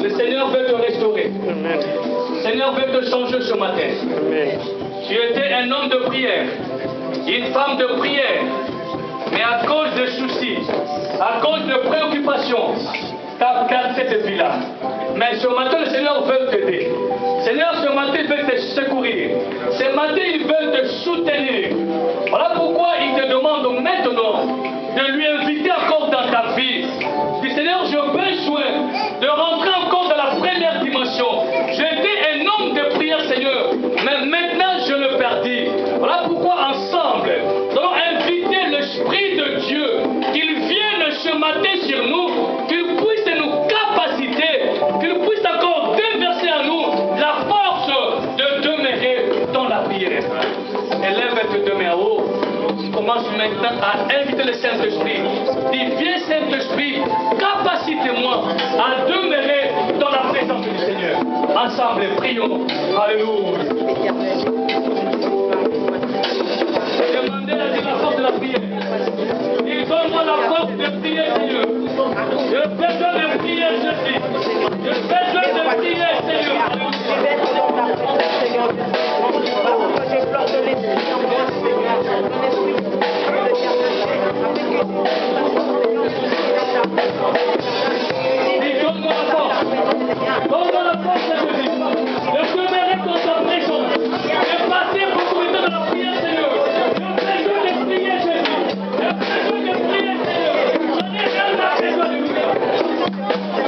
Le Seigneur veut te restaurer. Le Seigneur veut te changer ce matin. Tu étais un homme de prière, une femme de prière, mais à cause de soucis, à cause de préoccupations, tu as cassé cette vie-là. Mais ce matin, le Seigneur veut t'aider. Le Seigneur, ce matin, il veut te secourir. Ce matin, il veut te soutenir. Voilà pourquoi il te demande maintenant de lui inviter encore dans ta vie. Dis, Seigneur, j'ai besoin de rentrer encore dans la première dimension. J'étais un homme de prière, Seigneur, mais maintenant je le perdis. Voilà pourquoi ensemble, nous allons inviter l'Esprit de Dieu qu'il vienne ce matin sur nous, qu'il puisse nous capaciter, qu'il puisse encore déverser à nous la force de demeurer dans la prière. Élève tes mains en haut. Commence maintenant à inviter le Saint-Esprit. Dis, viens Saint-Esprit, capacite-moi à demeurer dans la présence du Seigneur. Ensemble, prions. Alléluia. Demandez la force de la prière. Dis, donne-moi la force de prier, Seigneur. Je besoin de prier, Jésus. Je besoin de prier, Seigneur. Donne-moi la force. Donne-moi la force, Jésus. Je demeurer dans ta présence. Je passer beaucoup de temps dans la prière, Seigneur. Je besoin de prier, Jésus. Je besoin de prier, Seigneur. J'en ai vraiment besoin de prier.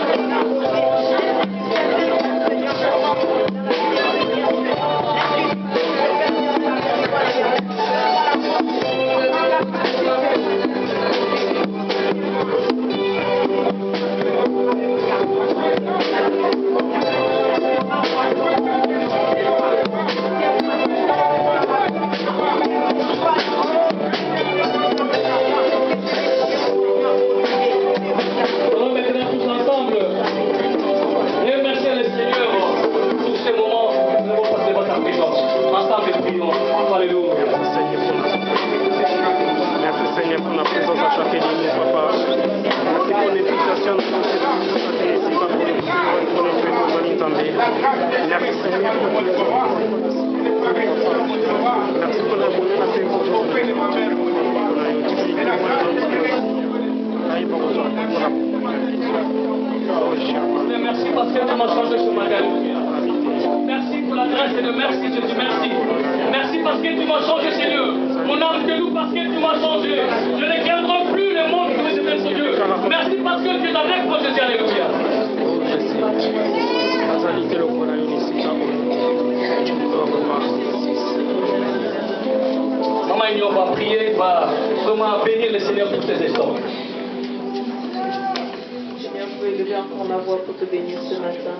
Merci parce que tu m'as changé ce matin. Merci pour la grâce et le merci, Jésus, merci. Merci parce que tu m'as changé, Seigneur. Mon âme te loue parce que tu m'as changé. Je ne craindrai plus le monde que vous êtes, Seigneur. Merci parce que tu es avec moi, Jésus, alléluia. Maman, il va prier, va vraiment bénir le Seigneur pour ces instants. Seigneur, je veux élever encore ma voix pour te bénir ce matin,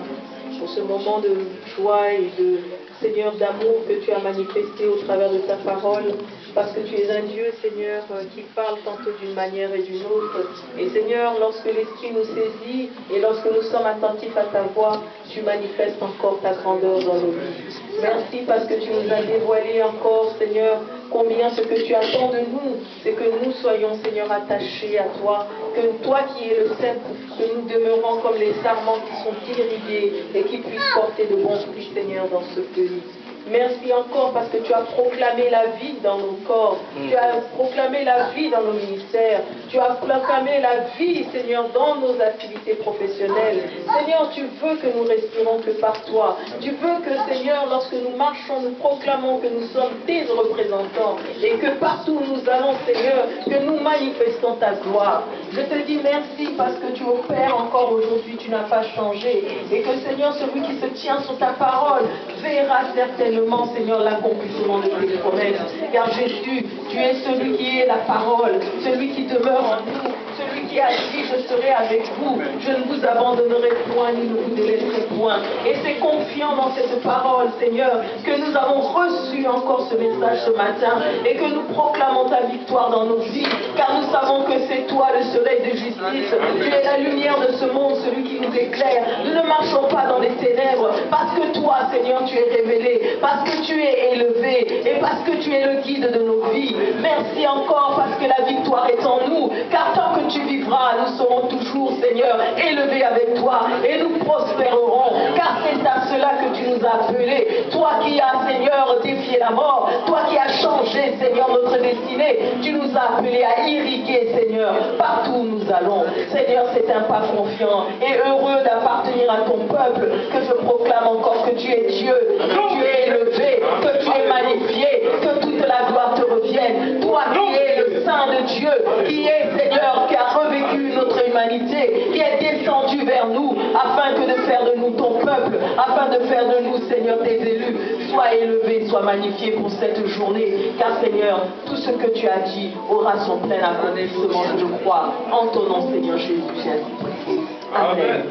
pour ce moment de joie et de Seigneur d'amour que tu as manifesté au travers de ta parole, parce que tu es un Dieu, Seigneur, qui parle tantôt d'une manière et d'une autre. Et Seigneur, lorsque l'Esprit nous saisit et lorsque nous sommes attentifs à ta voix, tu manifestes encore ta grandeur dans nos vies. Merci parce que tu nous as dévoilé encore, Seigneur, combien ce que tu attends de nous, c'est que nous soyons, Seigneur, attachés à toi, que toi qui es le cep, que nous demeurons comme les sarments qui sont irrigués et qui puissent porter de bons fruits, Seigneur, dans ce pays. Merci encore parce que tu as proclamé la vie dans nos corps, tu as proclamé la vie dans nos ministères, Tu as proclamé la vie, Seigneur, dans nos activités professionnelles. Seigneur, tu veux que nous respirons que par toi. Tu veux que, Seigneur, lorsque nous marchons, nous proclamons que nous sommes tes représentants et que partout où nous allons, Seigneur, que nous manifestons ta gloire. Je te dis merci parce que tu opères encore aujourd'hui, tu n'as pas changé. Et que, Seigneur, celui qui se tient sur ta parole verra certainement, Seigneur, l'accomplissement de tes promesses. Car Jésus, tu es celui qui est la parole, celui qui demeure en nous, celui qui a dit, je serai avec vous, je ne vous abandonnerai point, ni ne vous délaisserai point. Et c'est confiant dans cette parole, Seigneur, que nous avons reçu encore ce message ce matin et que nous proclamons ta victoire dans nos vies, car nous savons que c'est toi le soleil de justice, tu es la lumière de ce monde, celui qui nous éclaire. Nous ne marchons pas dans les ténèbres, parce que toi, Seigneur, tu es révélé, parce que tu es élevé et parce que tu es le guide de nos vies. Merci encore parce que la victoire est en nous, car tant que tu vivras, nous serons toujours, Seigneur, élevés avec toi et nous prospérerons, car c'est à cela que tu nous as appelés. Toi qui as, Seigneur, défié la mort, toi qui as changé, Seigneur, notre destinée, tu nous as appelés à irriguer, Seigneur, partout où nous allons. Seigneur, c'est un pas confiant et heureux d'appartenir à ton peuple que je proclame encore que tu es Dieu, que tu es élevé, que tu es magnifié, que toute la gloire te revienne. Toi qui es le Saint de Dieu, qui est, Seigneur, qui a revêtu notre humanité, qui est descendu vers nous, afin que de faire de nous ton peuple, afin de faire de nous, Seigneur, tes élus. Sois élevé, sois magnifié pour cette journée, car, Seigneur, tout ce que tu as dit aura son plein accomplissement, je crois, en ton nom, Seigneur Jésus, j'ai ainsi prié. Amen.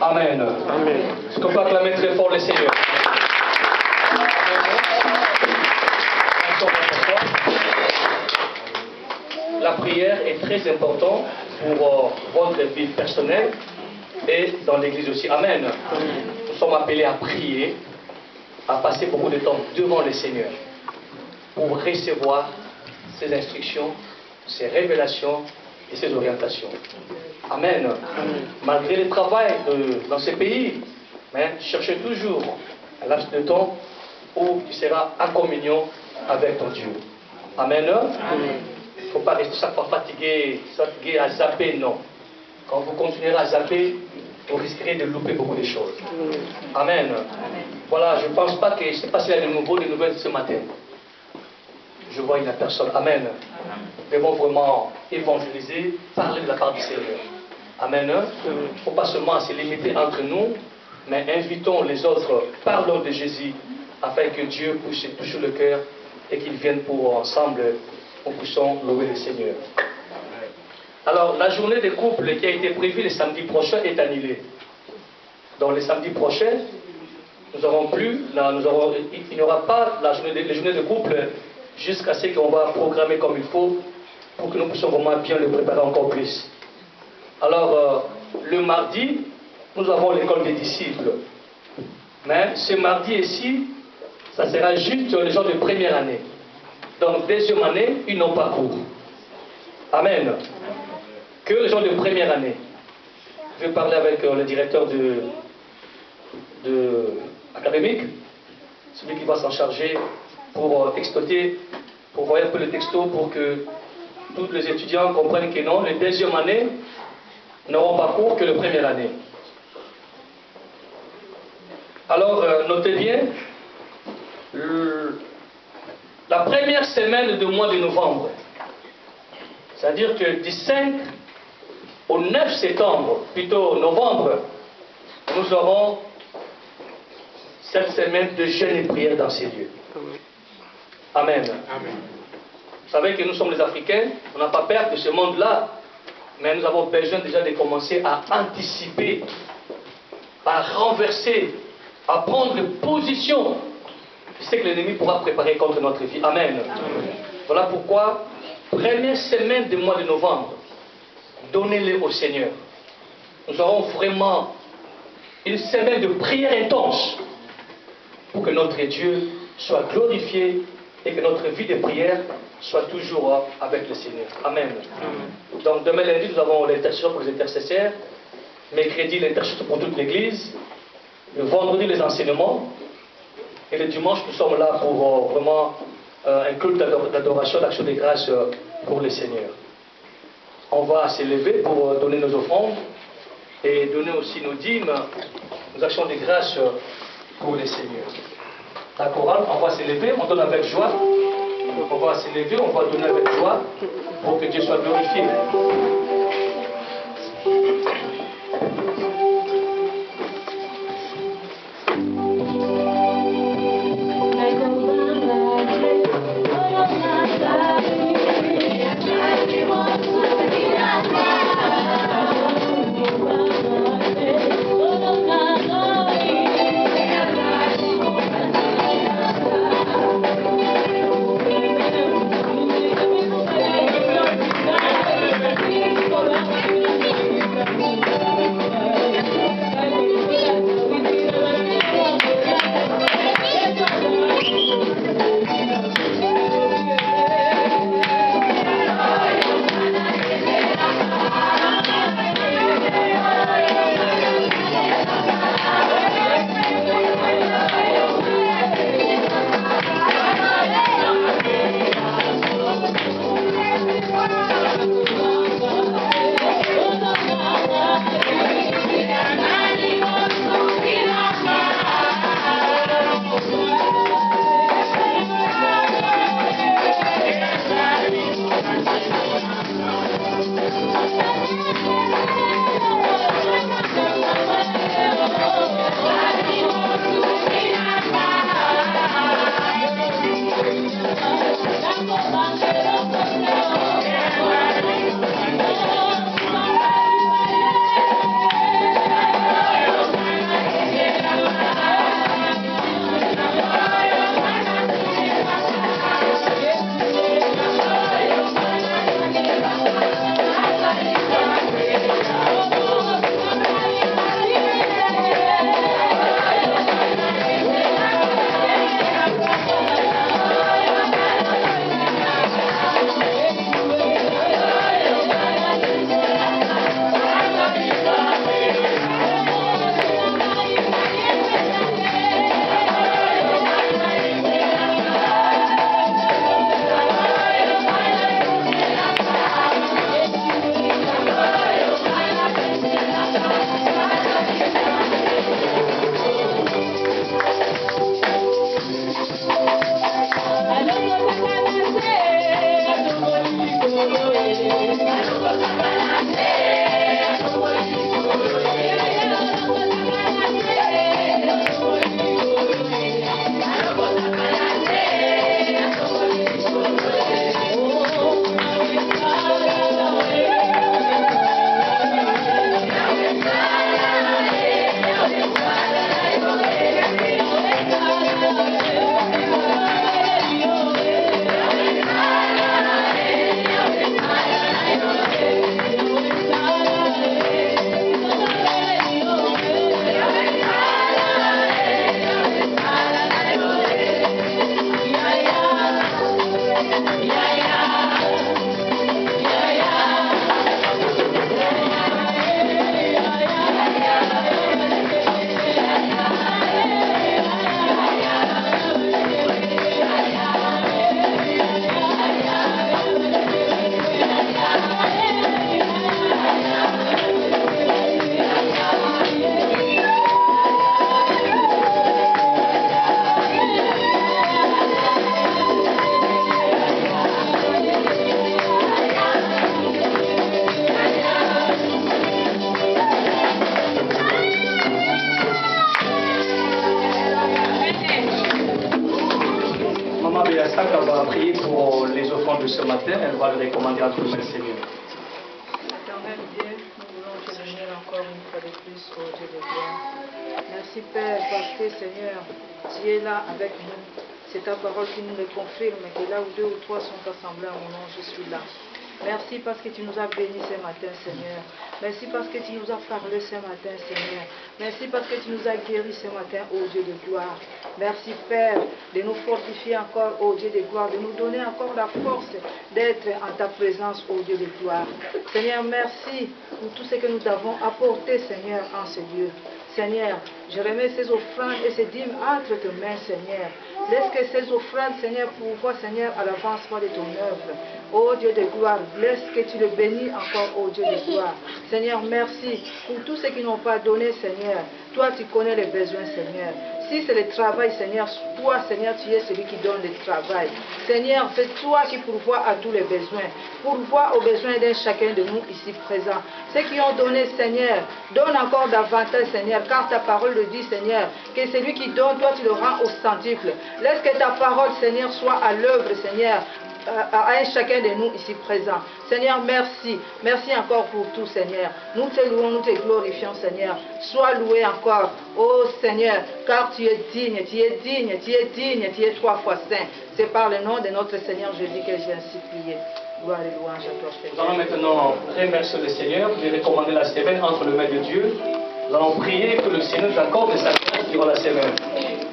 Amen. Amen. Est-ce qu'on peut acclamer très fort le Seigneur? La prière est très importante pour votre vie personnelle et dans l'église aussi. Amen. Nous sommes appelés à prier, à passer beaucoup de temps devant le Seigneur pour recevoir ses instructions, ses révélations et ses orientations. Amen. Malgré le travail dans ce pays, cherchez toujours un laps de temps où tu seras en communion avec ton Dieu. Amen. Il ne faut pas rester chaque fois fatigué à zapper, non. Quand vous continuerez à zapper, vous risquerez de louper beaucoup de choses. Amen. Voilà, je ne pense pas que c'est passé à de nouvelles ce matin. Je vois une personne. Amen. Nous devons vraiment évangéliser, parler de la part du Seigneur. Amen. Il ne faut pas seulement se limiter entre nous, mais invitons les autres, parlons de Jésus, afin que Dieu puisse toucher le cœur et qu'ils viennent pour ensemble, nous puissions louer le Seigneur. Alors, la journée des couples qui a été prévue le samedi prochain est annulée. Donc, le samedi prochain, il n'y aura pas les journées de couple jusqu'à ce qu'on va programmer comme il faut pour que nous puissions vraiment bien le préparer encore plus. Alors, le mardi, nous avons l'école des disciples. Mais ce mardi ici, ça sera juste les gens de première année. Donc, deuxième année, ils n'ont pas cours. Amen. Que les gens de première année. Je vais parler avec le directeur académique, celui qui va s'en charger pour exploiter, pour voir un peu le texto, pour que tous les étudiants comprennent que non, les deuxième année n'auront pas cours que la première année. Alors, notez bien, la première semaine du mois de novembre, c'est-à-dire que du 5 au 9 septembre, plutôt novembre, nous aurons cette semaine de jeûne et prière dans ces lieux. Amen. Amen. Vous savez que nous sommes les Africains, on n'a pas peur de ce monde-là, mais nous avons besoin déjà de commencer à anticiper, à renverser, à prendre position. Je sais que l'ennemi pourra préparer contre notre vie. Amen. Amen. Voilà pourquoi, première semaine du mois de novembre, donnez-les au Seigneur. Nous aurons vraiment une semaine de prière intense pour que notre Dieu soit glorifié et que notre vie de prière soit toujours avec le Seigneur. Amen. Amen. Donc demain lundi, nous avons l'intercession pour les intercesseurs. Mercredi, l'intercession pour toute l'Église. Le vendredi, les enseignements. Et le dimanche, nous sommes là pour vraiment un culte d'adoration, d'action de grâce pour le Seigneur. On va s'élever pour donner nos offrandes et donner aussi nos dîmes, nos actions de grâce pour le Seigneur. La chorale, on va s'élever, on donne avec joie. On va s'élever, on va donner avec joie pour que Dieu soit glorifié. Elle va prier pour les offrandes de ce matin, elle va le recommander entre les mains du Seigneur. Éternel Dieu, nous voulons te bénir encore une fois de plus, ô Dieu de gloire. Merci Père, parce que Seigneur, tu es là avec nous. C'est ta parole qui nous le confirme, que là où 2 ou 3 sont assemblés à mon nom, je suis là. Merci parce que tu nous as bénis ce matin, Seigneur. Merci parce que tu nous as parlé ce matin, Seigneur. Merci parce que tu nous as guéris ce matin, ô Dieu de gloire. Merci, Père, de nous fortifier encore, ô Dieu de gloire, de nous donner encore la force d'être en ta présence, ô Dieu de gloire. Seigneur, merci pour tout ce que nous avons apporté, Seigneur, en ce lieu. Seigneur, je remets ces offrandes et ces dîmes entre tes mains, Seigneur. Laisse que ces offrandes, Seigneur, pourvoient, Seigneur, à l'avancement de ton œuvre. Ô Dieu de gloire, laisse que tu le bénis encore, ô Dieu de gloire. Seigneur, merci pour tous ceux qui n'ont pas donné, Seigneur. Toi, tu connais les besoins, Seigneur. Si c'est le travail, Seigneur, toi, Seigneur, tu es celui qui donne le travail. Seigneur, c'est toi qui pourvois à tous les besoins. Pourvois aux besoins d'un chacun de nous ici présents. Ceux qui ont donné, Seigneur, donne encore davantage, Seigneur, car ta parole le dit, Seigneur, que celui qui donne, toi, tu le rends au centuple. Laisse que ta parole, Seigneur, soit à l'œuvre, Seigneur, à un chacun de nous ici présents. Seigneur, merci. Merci encore pour tout, Seigneur. Nous te louons, nous te glorifions, Seigneur. Sois loué encore, ô Seigneur, car tu es digne, tu es digne, tu es digne, tu es 3 fois saint. C'est par le nom de notre Seigneur Jésus que j'ai ainsi prié. Gloire et louange à toi, Seigneur. Nous allons maintenant remercier le Seigneur, lui recommander la semaine entre les mains de Dieu. Nous allons prier que le Seigneur nous accorde sa grâce durant la semaine.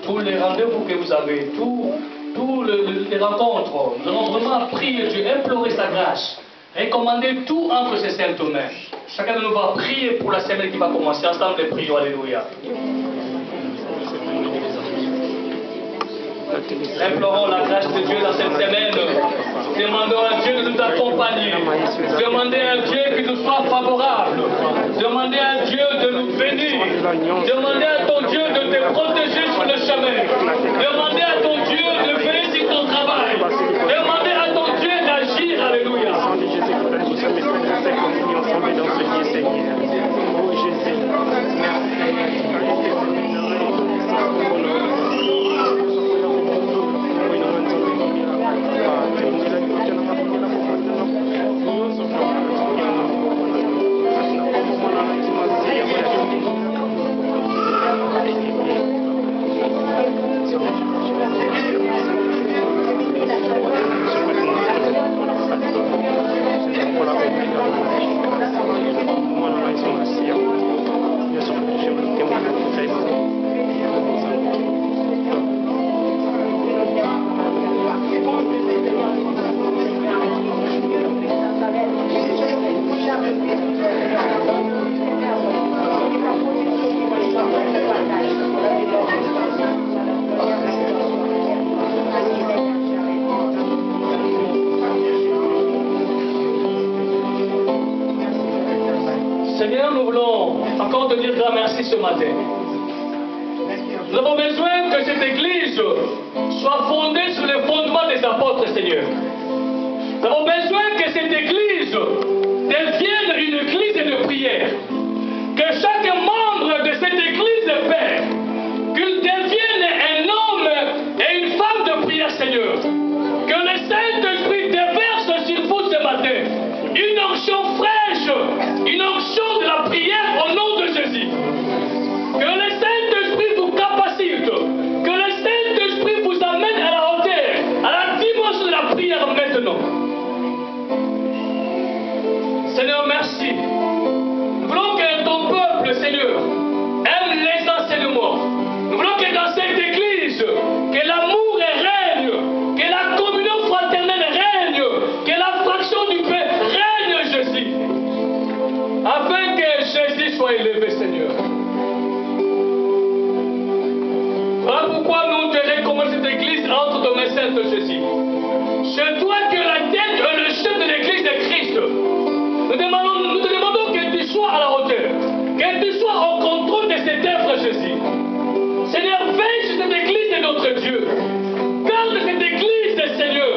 Tous les rendez-vous que vous avez, tous les rencontres, nous allons vraiment prier Dieu, implorer sa grâce, recommander tout entre ses saintes mains. Chacun de nous va prier pour la semaine qui va commencer. Ensemble, les prions. Alléluia. Implorons la grâce de Dieu dans cette semaine. Demandons à Dieu de nous accompagner. Demandez à Dieu qu'il nous soit favorable. Demandez à Dieu de nous bénir. Demandez à ton Dieu de te protéger sur le chemin. Demandez à ton Dieu de veiller sur ton travail. Demandez à ton Dieu d'agir. Alléluia. Seigneur, nous voulons encore te dire grand merci ce matin. Nous avons besoin que cette église soit fondée sur les fondements des apôtres, Seigneur. Nous avons besoin que cette église devienne une église de prière. Que chaque membre de cette église, Père, qu'il devienne un homme et une femme de prière, Seigneur. Que le Saint-Esprit déverse sur vous ce matin une onction fraîche, une onction de la prière au nom de Jésus. Que le Saint-Esprit vous capacite, que le Saint-Esprit vous amène à la hauteur, à la dimension de la prière maintenant. Seigneur, merci. Nous voulons que ton peuple, Seigneur, aime les enseignements. Nous voulons que dans cette église, que l'amour règne, que la communion fraternelle règne, que la fraction du pain règne, Jésus. Afin que Jésus soit élevé, Seigneur. Voilà pourquoi nous te recommandons cette église entre tes mains saintes, Jésus. C'est toi que la tête et le chef de l'église de Christ. Nous te demandons que tu sois à la hauteur, que tu sois au contrôle de cette œuvre, Jésus. Seigneur, veille sur cette église de notre Dieu. Garde cette église, Seigneur.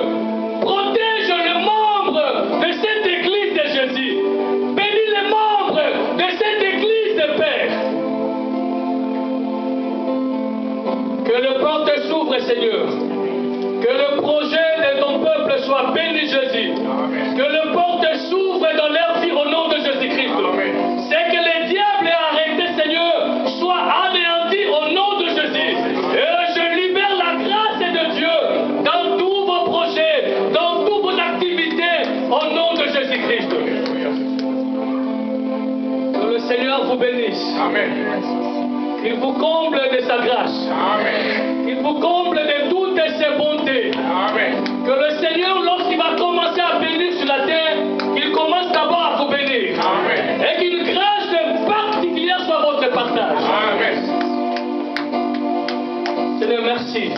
Protège les membres de cette église de Jésus. Bénis les membres de cette église de Père. Que le porte s'ouvre, Seigneur. Que le projet de ton peuple soit béni, Jésus. Amen. Que le porte s'ouvre dans leur vie au nom de Jésus-Christ. C'est que les diables arrêtés, Seigneur, soient anéantis au nom de Jésus. Et je libère la grâce de Dieu dans tous vos projets, dans toutes vos activités, au nom de Jésus-Christ. Que le Seigneur vous bénisse. Amen. Qu'il vous comble de sa grâce. Amen. Qu'il vous comble de toutes ses bontés. Amen. Que le Seigneur, lorsqu'il va commencer à bénir sur la terre, qu'il commence d'abord à vous bénir. Amen. Et qu'une grâce particulière soit votre partage. Amen. merci.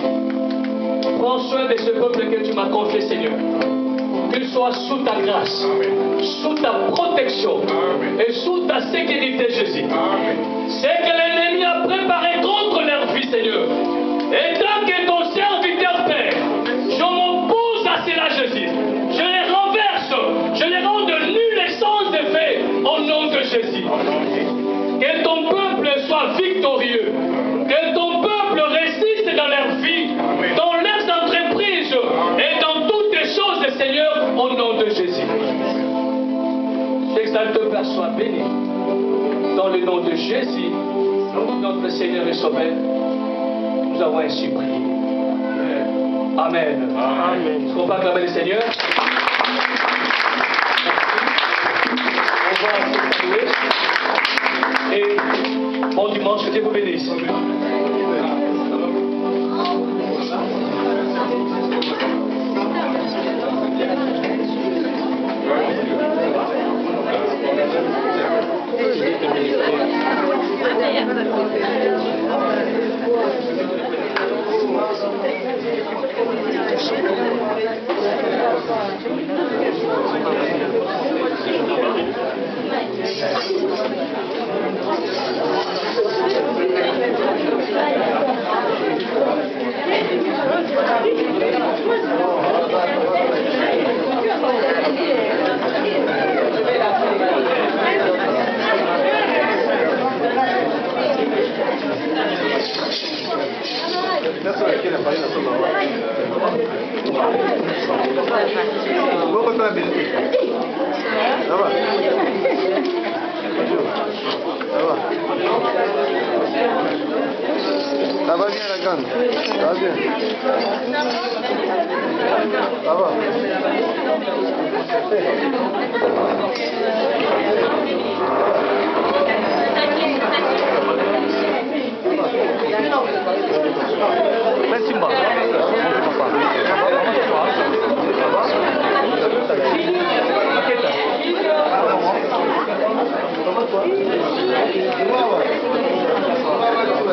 Prends soin de ce peuple que tu m'as confié, Seigneur. Qu'il soit sous ta grâce, sous ta protection et sous ta sécurité, Jésus. C'est que l'ennemi a préparé contre leur vie, Seigneur. Et tant que ton serviteur Père, je m'oppose à cela, Jésus. Je les renverse, je les rends de nul et sans effet au nom de Jésus. Que ton peuple soit victorieux. Que ton peuple résiste dans leur vie, dans leurs entreprises et dans toutes les choses, Seigneur, au nom de Jésus. J'exalte Père, soit béni. Dans le nom de Jésus, notre Seigneur et Sauveur, nous avons ainsi prié. Amen. Amen. Est-ce qu'on peut acclamer le Seigneur? On va saluer. Et bon dimanche, que Dieu vous bénisse. Ça va bien la grande? Ça va bien? Ça va? Fais Simba. Ça va?